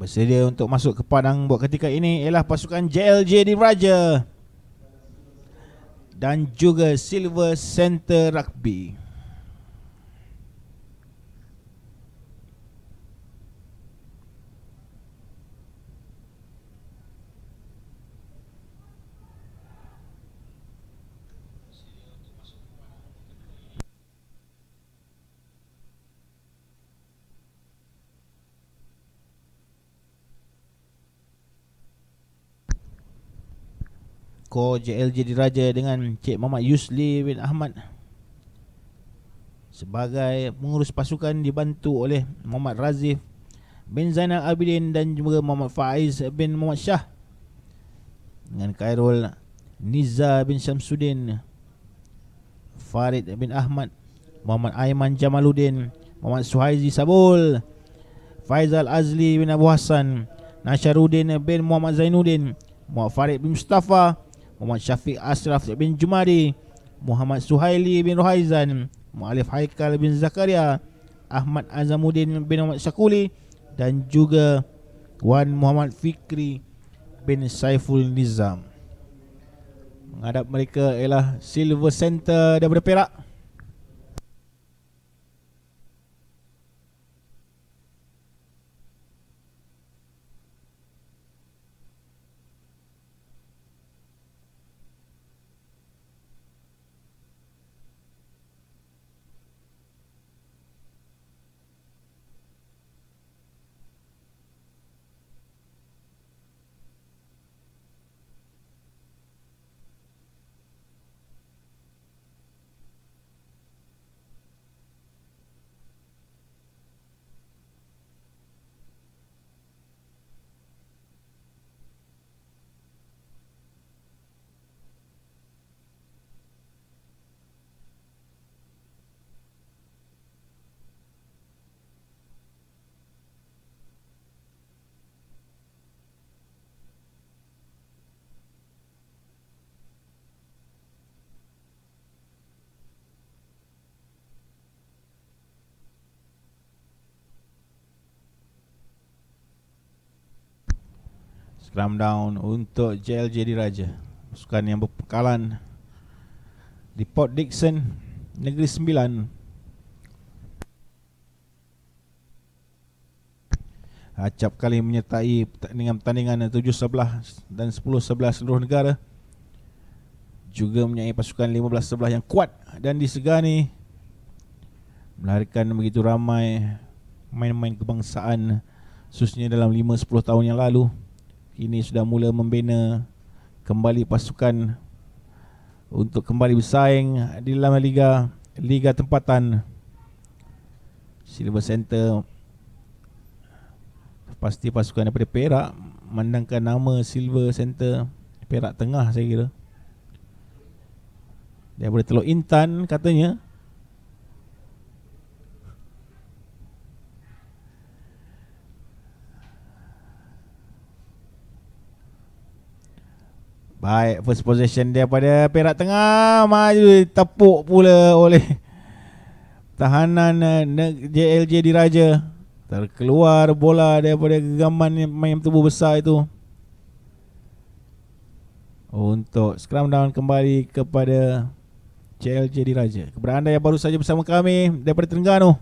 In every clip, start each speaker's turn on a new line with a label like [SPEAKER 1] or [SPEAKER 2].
[SPEAKER 1] Bersedia untuk masuk ke padang buat ketika ini ialah pasukan JLJ Diraja dan juga Silver Center Rugby. Ko JLJ Diraja dengan Cik Muhammad Yusli bin Ahmad sebagai pengurus pasukan, dibantu oleh Muhammad Razif bin Zainal Abidin dan juga Muhammad Faiz bin Muhammad Shah dengan Khairul Niza bin Syamsuddin, Farid bin Ahmad, Muhammad Aiman Jamaluddin, Muhammad Suhaizi Sabul, Faizal Azli bin Abu Hassan, Nasharuddin bin Muhammad Zainuddin, Muhammad Farid bin Mustafa, Muhammad Syafiq Ashraf bin Jumari, Muhammad Suhaili bin Rohaizan, Mu'alif Haikal bin Zakaria, Ahmad Azamuddin bin Muhammad Syakuli dan juga Wan Muhammad Fikri bin Saiful Nizam. Menghadap mereka ialah Silver Center daripada Perak. Scrum down untuk JLJ Diraja, pasukan yang berpekalan di Port Dickson, Negeri Sembilan. Acap kali menyertai pertandingan 7-11 dan 10-11 seluruh negara. Juga mempunyai pasukan 15-11 yang kuat dan disegani, melahirkan begitu ramai pemain-pemain kebangsaan, khususnya dalam 5-10 tahun yang lalu. Kini sudah mula membina kembali pasukan untuk kembali bersaing di dalam Liga Tempatan. Silver Center pasti pasukan daripada Perak, memandangkan nama Silver Center Perak Tengah, saya kira daripada Teluk Intan katanya. Baik, first possession daripada Perak Tengah, maju tepuk pula oleh tahanan JLJ Diraja. Terkeluar bola daripada genggaman main tubuh besar itu. Untuk scrum down kembali kepada JLJ Diraja. Kepada anda yang baru saja bersama kami daripada Terengganu,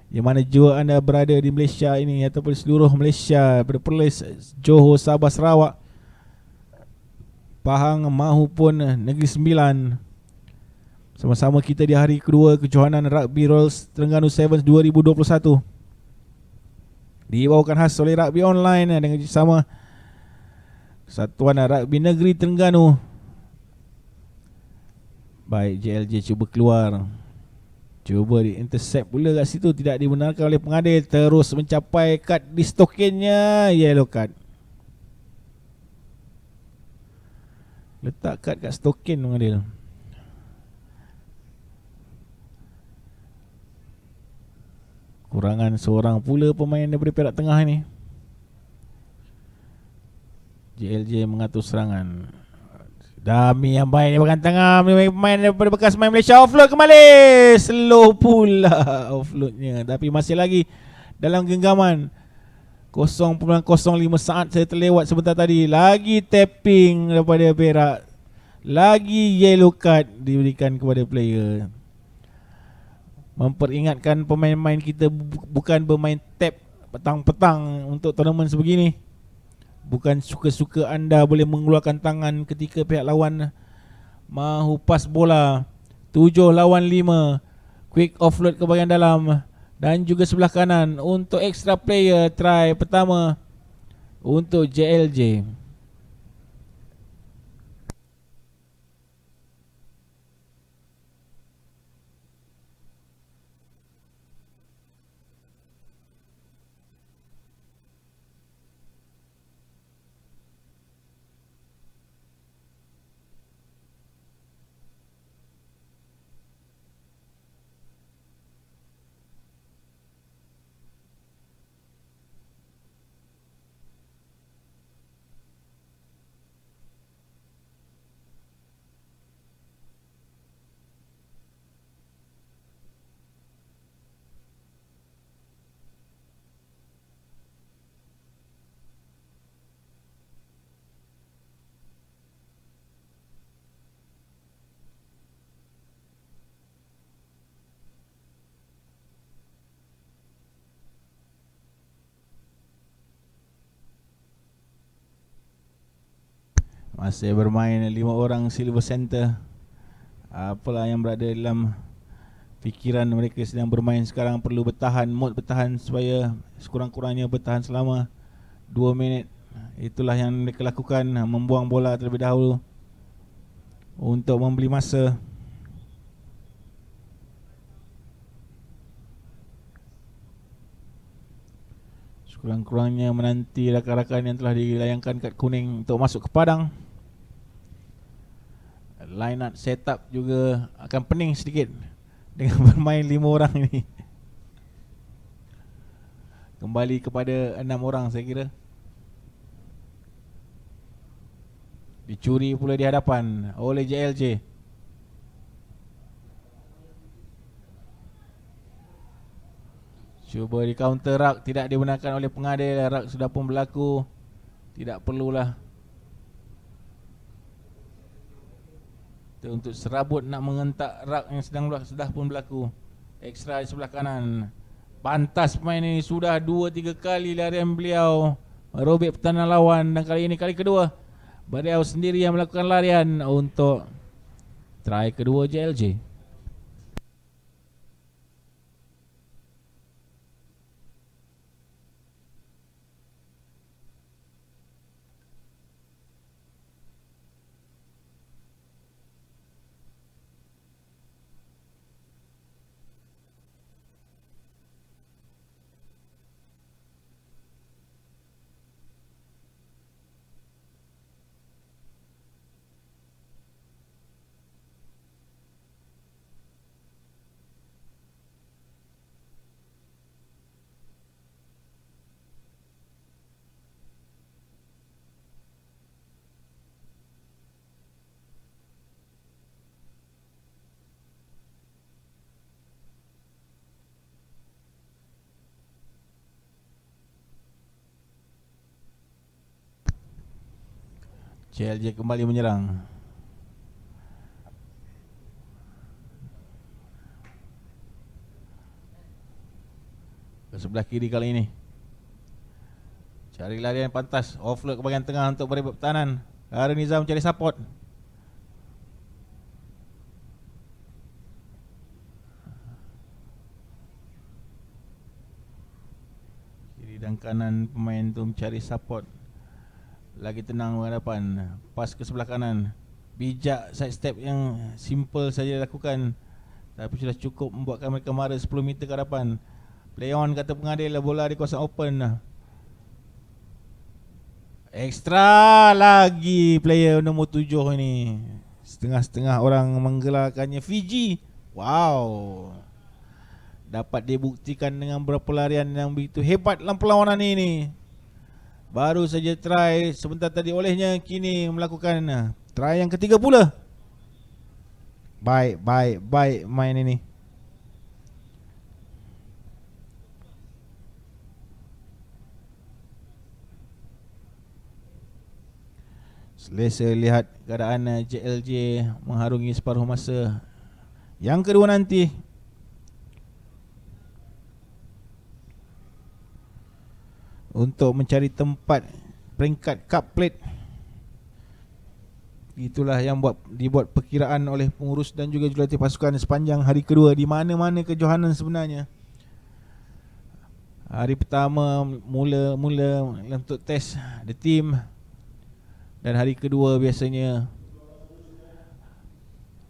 [SPEAKER 1] di mana jua anda berada di Malaysia ini ataupun seluruh Malaysia, daripada Perlis, Johor, Sabah, Sarawak, Pahang mahupun Negeri Sembilan, sama-sama kita di hari kedua kejohanan Rugby Royals Terengganu Sevens 2021, dibawakan khas oleh Rugby Online dengan kerjasama Kesatuan Rugby Negeri Terengganu. Baik, JLJ cuba keluar, cuba di intercept pula kat situ, tidak dibenarkan oleh pengadil. Terus mencapai kad di stokinnya, yellow card. Letak kad kat stokin pengadil. Kurangan seorang pula pemain daripada Perak Tengah ni. JLJ mengatur serangan. Dami yang baik di bahagian tengah, pemain daripada bekas main Malaysia, offload kembali. Slow pula offloadnya, tapi masih lagi dalam genggaman 0.05 saat saya terlewat sebentar tadi. Lagi tapping daripada Perak. Lagi yellow card diberikan kepada player. Memperingatkan pemain-pemain kita bukan bermain tap petang-petang untuk tournament sebegini. Bukan suka-suka anda boleh mengeluarkan tangan ketika pihak lawan mahu pas bola. 7 lawan 5. Quick offload ke bahagian dalam. Dan juga sebelah kanan untuk extra player. Try pertama untuk JLJ. Masih bermain 5 orang Silver Center. Apalah yang berada dalam fikiran mereka sedang bermain sekarang, perlu bertahan, mod bertahan supaya sekurang-kurangnya bertahan selama 2 minit. Itulah yang mereka lakukan, membuang bola terlebih dahulu untuk membeli masa. Sekurang-kurangnya menanti rakan-rakan yang telah dilayangkan kad kuning untuk masuk ke padang. Line up setup juga akan pening sedikit dengan bermain 5 orang ini. Kembali kepada 6 orang saya kira. Dicuri pula di hadapan oleh JLJ. Cuba di counter rak, tidak dibenarkan oleh pengadil. Rak sudah pun berlaku, tidak perlulah untuk serabut nak mengentak rak yang sudah pun berlaku. Ekstra di sebelah kanan. Pantas pemain ini, sudah 2-3 kali larian beliau merobek pertahanan lawan, dan kali ini kali kedua beliau sendiri yang melakukan larian untuk try kedua JLJ. JLJ kembali menyerang. Ke sebelah kiri kali ini. Cari larian pantas, offload ke bahagian tengah untuk beri pertahanan. Harun Nizam mencari support. Kiri dan kanan pemain tu mencari support. Lagi tenang berhadapan. Pas ke sebelah kanan. Bijak side step yang simple saja dilakukan, tapi sudah cukup membuatkan mereka mara 10 meter ke hadapan. Play on kata pengadil, bola di kawasan open. Ekstra lagi player nombor 7 ini. Setengah-setengah orang menggelarkannya Fiji. Wow. Dapat dibuktikan dengan berapa larian yang begitu hebat dalam perlawanan ini. Baru saja try sebentar tadi olehnya, kini melakukan try yang ketiga pula. Baik main ini. Selesa lihat keadaan JLJ mengharungi separuh masa yang kedua nanti. Untuk mencari tempat peringkat cup plate. Itulah yang dibuat perkiraan oleh pengurus dan juga jurulatih pasukan sepanjang hari kedua. Di mana-mana kejohanan sebenarnya. Hari pertama mula untuk test the team. Dan hari kedua biasanya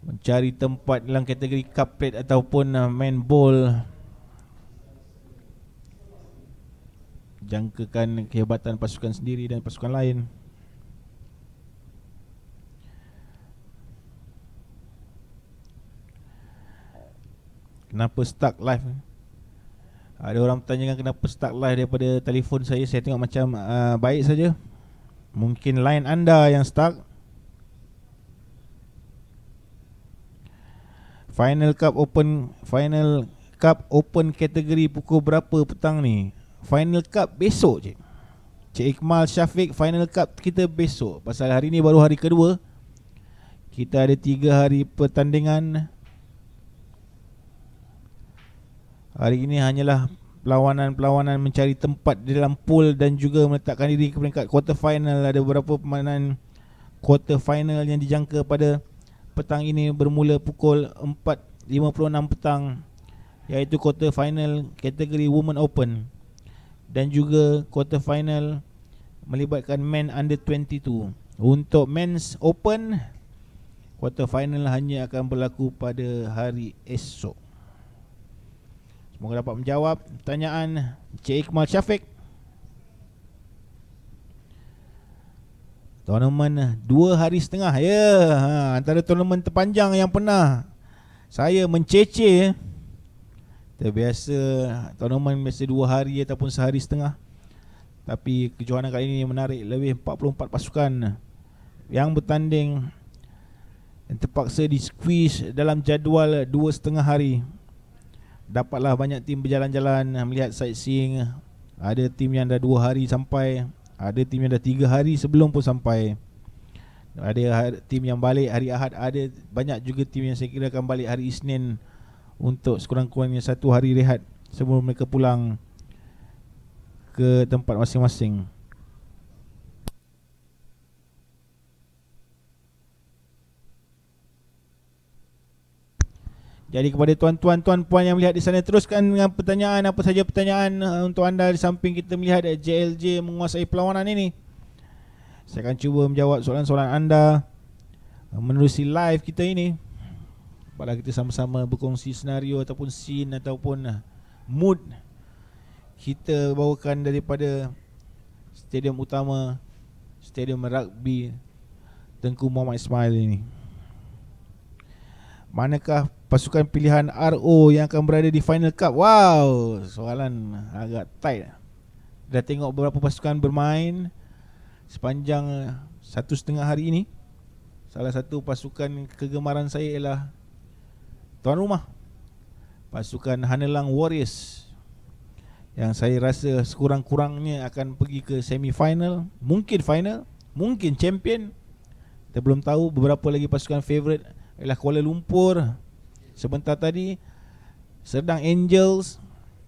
[SPEAKER 1] mencari tempat dalam kategori cup plate ataupun main bowl. Jangkakan kehebatan pasukan sendiri dan pasukan lain. Kenapa start live? Ada orang bertanyakan kenapa start live daripada telefon saya. Saya tengok macam baik saja. Mungkin line anda yang stuck. Final Cup Open kategori pukul berapa petang ni? Final Cup besok je. Cik Iqmal Syafiq, Final Cup kita besok. Pasal hari ni baru hari kedua. Kita ada 3 hari pertandingan. Hari ini hanyalah perlawanan mencari tempat di dalam pool dan juga meletakkan diri ke peringkat quarter final. Ada beberapa permainan quarter final yang dijangka pada petang ini bermula pukul 4.56 petang, iaitu quarter final kategori Women Open dan juga quarter final melibatkan men under 22. Untuk men's open, quarter final hanya akan berlaku pada hari esok. Semoga dapat menjawab pertanyaan Cik Iqmal Syafiq. Tournament 2 hari setengah. Antara tournament terpanjang yang pernah saya menceceh. Terbiasa tournament biasa 2 hari ataupun sehari setengah. Tapi kejohanan kali ini menarik. Lebih 44 pasukan yang bertanding dan terpaksa di squeeze dalam jadual 2,5 hari. Dapatlah banyak tim berjalan-jalan melihat sightseeing. Ada tim yang dah 2 hari sampai, ada tim yang dah 3 hari sebelum pun sampai. Ada tim yang balik hari Ahad. Ada banyak juga tim yang saya kira akan balik hari Isnin untuk sekurang-kurangnya 1 hari rehat sebelum mereka pulang ke tempat masing-masing. Jadi kepada tuan-tuan, tuan-puan yang melihat di sana, teruskan dengan pertanyaan, apa saja pertanyaan untuk anda di samping kita melihat JLJ menguasai perlawanan ini. Saya akan cuba menjawab soalan-soalan anda menerusi live kita ini. Pada kita sama-sama berkongsi senario ataupun scene ataupun mood kita bawakan daripada stadium utama, stadium rugby Tengku Muhammad Ismail ini. Manakah pasukan pilihan RO yang akan berada di Final Cup? Wow, soalan agak tight. Dah tengok beberapa pasukan bermain sepanjang 1,5 hari ini. Salah satu pasukan kegemaran saya ialah tuan rumah, pasukan Hanelang Warriors, yang saya rasa sekurang-kurangnya akan pergi ke semi-final, mungkin final, mungkin champion. Kita belum tahu. Beberapa lagi pasukan favourite ialah Kuala Lumpur sebentar tadi, Serdang Angels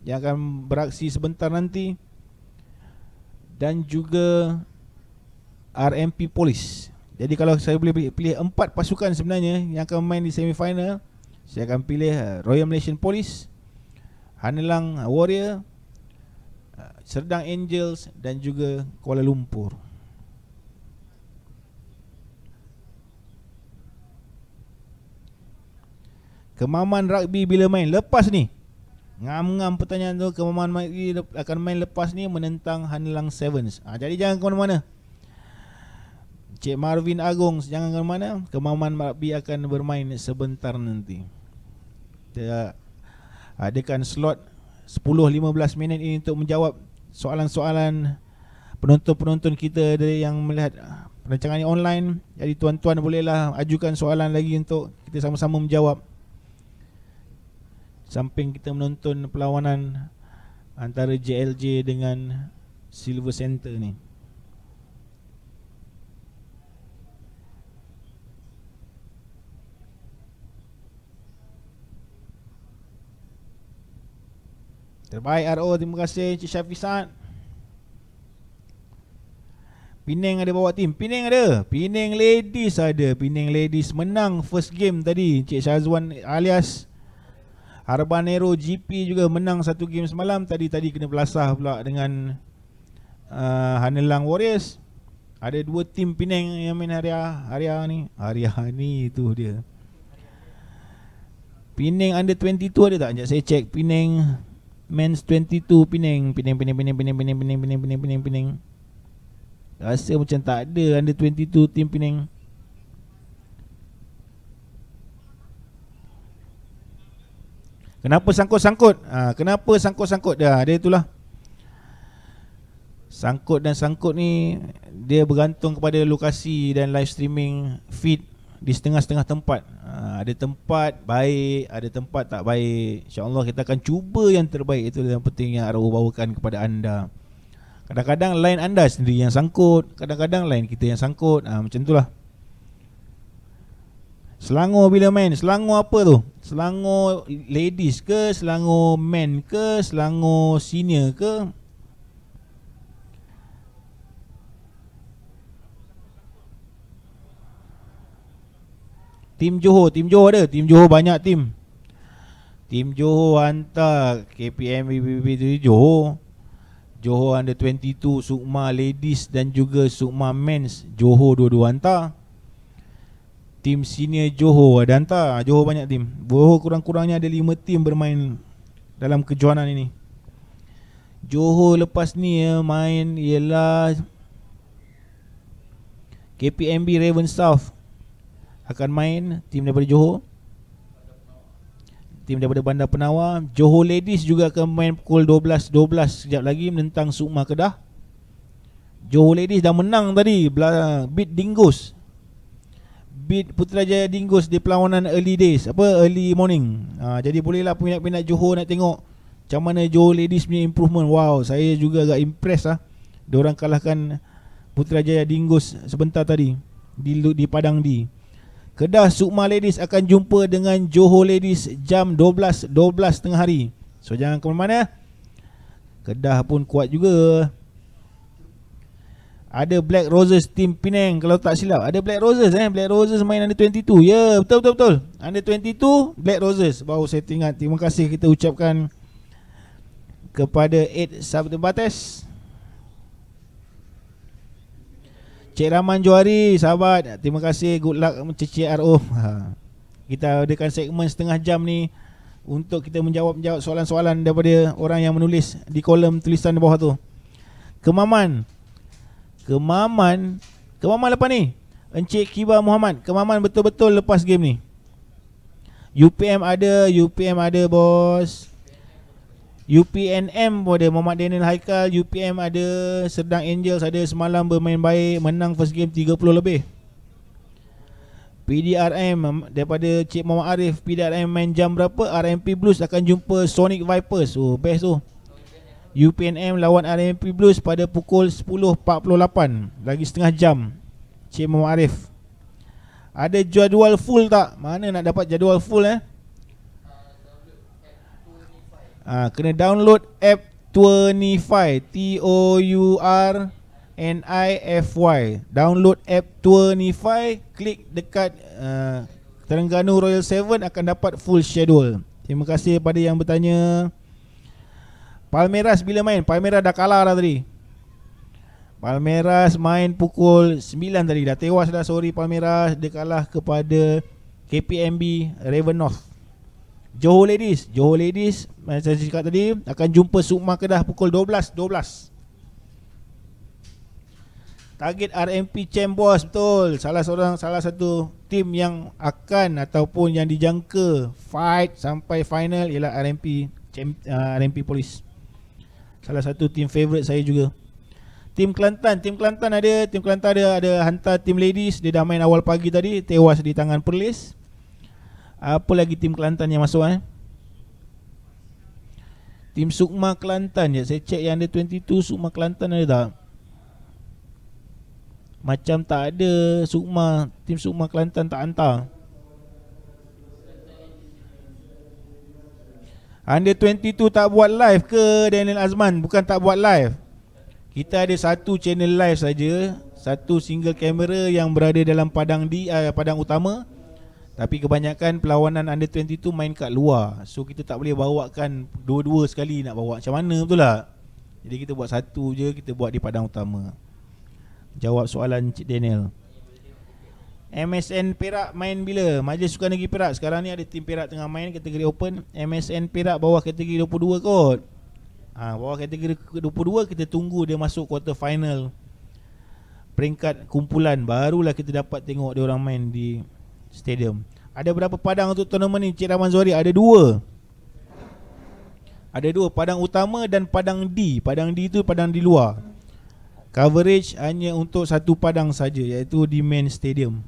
[SPEAKER 1] yang akan beraksi sebentar nanti, dan juga RMP Police. Jadi kalau saya boleh pilih 4 pasukan sebenarnya yang akan main di semi-final, saya akan pilih Royal Malaysian Police, Hanelang Warrior, Serdang Angels dan juga Kuala Lumpur. Kemaman rugby bila main? Lepas ni. Ngam-ngam pertanyaan tu. Kemaman rugby akan main lepas ni menentang Hanelang Sevens. Jadi jangan ke mana-mana. Cik Marvin Agong, jangan ke mana. Kemaman rugby akan bermain sebentar nanti. Kita adakan slot 10-15 minit ini untuk menjawab soalan-soalan penonton-penonton kita dari yang melihat rancangan ini online. Jadi tuan-tuan bolehlah ajukan soalan lagi untuk kita sama-sama menjawab, samping kita menonton perlawanan antara JLJ dengan Silver Center ni. Terbaik RO, terima kasih Encik Syafisat. Penang ada bawa tim. Penang ada. Penang Ladies ada. Penang Ladies menang first game tadi. Encik Syazwan alias Harbanero GP juga menang satu game semalam. Tadi kena belasah pula dengan Hanelang Warriors. Ada dua tim Penang yang main Haria ni tu dia. Penang under 22 ada tak? Sekejap saya check. Penang Men's 22 Penang. Rasa macam tak ada under 22 tim Penang. Kenapa sangkut-sangkut? Kenapa sangkut-sangkut? Dia itulah. Sangkut dan sangkut ni dia bergantung kepada lokasi dan live streaming feed di setengah-setengah tempat. Ada tempat baik, ada tempat tak baik. InsyaAllah kita akan cuba yang terbaik. Itu yang penting yang Arwah bawakan kepada anda. Kadang-kadang line anda sendiri yang sangkut, kadang-kadang line kita yang sangkut. Macam itulah. Selangor bila main? Selangor apa tu? Selangor ladies ke? Selangor men ke? Selangor senior ke? Tim Johor ada. Tim Johor banyak tim. Tim Johor hantar KPM BBB Johor. Johor under 22 Sukma Ladies dan juga Sukma Men's. Johor dua-dua hantar. Tim senior Johor ada hantar. Johor banyak tim. Johor kurang-kurangnya ada 5 tim bermain dalam kejohanan ini. Johor lepas ni main ialah KPMB Raven South akan main, tim daripada Johor. Tim daripada Bandar Penawar. Johor Ladies juga akan main pukul 12 sekejap lagi menentang Sukma Kedah. Johor Ladies dah menang tadi, beat Dingus, beat Putrajaya Dingus di perlawanan early morning. Jadi bolehlah peminat-peminat Johor nak tengok macam mana Johor Ladies punya improvement. Wow, saya juga agak impress diorang kalahkan Putrajaya Dingus sebentar tadi di Padang di Kedah. Sukma Ladies akan jumpa dengan Johor Ladies jam 12 tengah hari. So jangan ke mana-mana. Kedah pun kuat juga. Ada Black Roses tim Penang kalau tak silap. Ada Black Roses Black Roses main under 22. Ya, betul. Under 22 Black Roses. Baru saya ingat. Terima kasih kita ucapkan kepada Ed Sabtu Bates. Cik Rahman Johari, sahabat, terima kasih. Good luck Cik RO. Kita adakan segmen setengah jam ni untuk kita menjawab soalan-soalan daripada orang yang menulis di kolom tulisan di bawah tu. Kemaman lepas ni. Encik Kiba Muhammad, Kemaman betul-betul lepas game ni. UPM ada bos. UPNM pun ada, Muhammad Daniel Haikal. UPM ada, Serdang Angels ada, semalam bermain baik, menang first game 30 lebih. PDRM daripada Cik Muhammad Arif, PDRM main jam berapa? RMP Blues akan jumpa Sonic Vipers. Oh, best tu. UPNM lawan RMP Blues pada pukul 10.48, lagi setengah jam. Cik Muhammad Arif, ada jadual full tak? Mana nak dapat jadual full kena download app Tournify, TOURNIFY. Download app Tournify, klik dekat Terengganu Royal 7 akan dapat full schedule. Terima kasih pada yang bertanya. Palmeiras bila main? Palmeiras dah kalah dah tadi. Palmeiras main pukul 9 tadi. Dah tewas dah, sorry Palmeiras. Dia kalah kepada KPMB Raven North. Johor Ladies, macam saya cakap tadi, akan jumpa Sukma Kedah pukul 12. Target RMP Champ bos, betul. Salah satu tim yang akan ataupun yang dijangka fight sampai final ialah RMP Police. Salah satu tim favourite saya juga. Tim Kelantan ada hantar tim Ladies. Dia dah main awal pagi tadi, tewas di tangan Perlis. Apa lagi tim Kelantan yang masuk Tim Sukma Kelantan je. Saya cek yang ada 22 Sukma Kelantan ada tak? Macam tak ada. Tim Sukma Kelantan tak hantar. Under 22 tak buat live ke Daniel Azman? Bukan tak buat live. Kita ada satu channel live saja, satu single kamera yang berada dalam padang padang utama. Tapi kebanyakan perlawanan under 22 main kat luar. So kita tak boleh bawakan dua-dua sekali nak bawa. Macam mana betul tak? Jadi kita buat satu je, kita buat di padang utama. Jawab soalan Cik Daniel. MSN Perak main bila? Majlis Sukan Negeri Perak. Sekarang ni ada tim Perak tengah main kategori open. MSN Perak bawah kategori 22 kot. Bawah kategori 22 kita tunggu dia masuk quarter final, peringkat kumpulan, barulah kita dapat tengok dia orang main di stadium. Ada berapa padang untuk tournament ni Cik Rahman Zuhari? Ada dua. Ada dua, padang utama dan padang D. Padang D itu padang di luar. Coverage hanya untuk satu padang saja, iaitu di main stadium.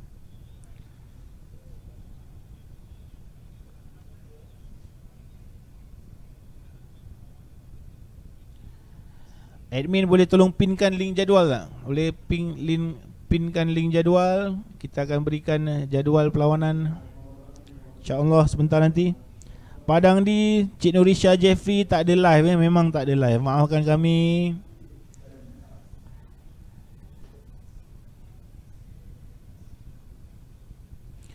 [SPEAKER 1] Admin boleh tolong pinkan link jadual tak? Boleh pinkan link jadual. Kita akan berikan jadual perlawanan InsyaAllah sebentar nanti. Padang di Cik Nurisha Jeffrey tak ada live Memang tak ada live, maafkan kami.